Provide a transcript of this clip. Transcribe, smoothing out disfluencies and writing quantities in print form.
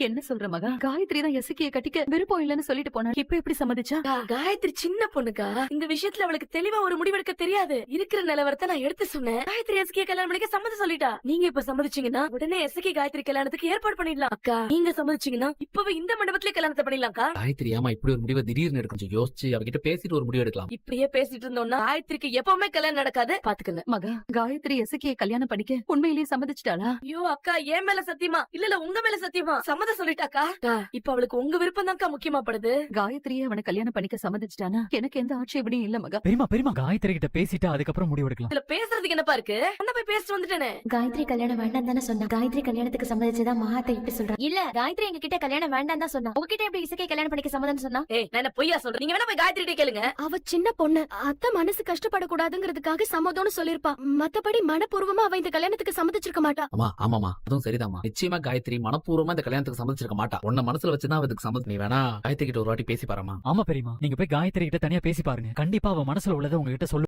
என்ன சொல்ற மகா? காயத்ரி தான் எசக்கிய கட்டிக்க விருப்பம் இல்லன்னு சொல்லிட்டு போனா, இப்ப எப்படி சம்மதிச்சா? காயத்ரி சின்ன பொண்ணுக்கா, இந்த விஷயத்துல அவளுக்கு தெளிவா ஒரு முடிவெடுக்க தெரியாது. இருக்கிற நிலவரத்தை நான் எடுத்து சொன்னேன். காயத்ரி எஸ்கே கல்யாணம் பண்ணிக்க சம்மதம் சொல்லிட்டா. நீங்க இப்ப சம்மதிச்சீங்கன்னா உடனே எஸ்கே காயத்ரி கல்யாணத்துக்கு ஏற்பாடு பண்ணிடலாம். அக்கா நீங்க சம்மதிச்சீங்கன்னா இப்பவே இந்த மண்டபத்திலே கல்யாணத்தை பண்ணிடலாம்க்கா. காயத்ரி ஏமா இப்படி ஒரு முடிவை திடீர்னு எடுக்க? கொஞ்சம் யோசிச்சு அவகிட்ட பேசிட்டு ஒரு முடிவு எடுக்கலாம். இப்படியே பேசிட்டு இருந்தோம்னா காயத்ரிக்கு எப்பவுமே கல்யாணம் நடக்காது, பாத்துக்கங்க. மகா, காயத்ரி எசக்கிய கல்யாணம் பண்ணிக்க உண்மையிலேயே சம்மதிச்சிட்டாளா? ஐயோ அக்கா, என் மேல சத்தியமா இல்ல உங்க மேல சத்தியமா சம்மதம் சொல்லிட்டாக்கா. இப்ப அவளுக்கு உங்க விருப்பம் தான்க்கா முக்கியமா படுது. காயத்ரியே அவனை கல்யாணம் பண்ணிக்க சம்மதிச்சிட்டானா எனக்கு எந்த ஆட்சேபனையும் இல்ல மகா. பெரியமா காயத்ரி கிட்ட பேசிட்டு அதுக்கப்புறம் முடிவெடுக்கலாம். இதுல பேசுறதுக்கு என்னப்பா இருக்கு? நான் போய் பேசிட்டு வந்துட்டேனே. காயத்ரி கல்யாணம் வேண்டாம் தானே சொன்னா. காயத்ரி கல்யாணத்துக்கு சம்மதிச்சதா மகாத்தை இப்படி சொல்றா. இல்ல, காயத்ரி எங்க கிட்ட கல்யாணம் வேண்டாம் தான் சொன்னா. உங்ககிட்ட எப்படி இசைக்கை கல்யாணம் பண்ணிக்க சம்மதம் சொன்னா? ஏய், நான் என்ன பொய்யா சொல்றேன்? நீங்க வேணா போய் காயத்ரி கேளுங்க. அவ சின்ன பொண்ணு, அத்தை மனசு கஷ்டப்படக்கூடாதுங்கிறதுக்காக சம்மதம்னு சொல்லிருப்பா. மத்தபடி மனப்பூர்வமா அவ இந்த கல்யாணத்துக்கு சம்மதிச்சிருக்க மாட்டா. ஆமாமா அதுவும் சரிதாமா. நிச்சயமா காயத்ரி மனப்பூர்வமா இந்த கல்யாணத்துக்கு சம்மதிச்சிருக்க மாட்டா. உன்ன மனசுல வச்சுதான் அதுக்கு சம்மதம். நீ வேணா காயத்ரி கிட்ட ஒரு வாட்டி பேசி பாருமா. ஆமா பெரியமா, நீங்க போய் காயத்ரி கிட்ட தனியா பேசி பாருங்க. கண்டிப்பா அவ மனசுல உள்ளதை உங்ககிட்ட சொல்லு.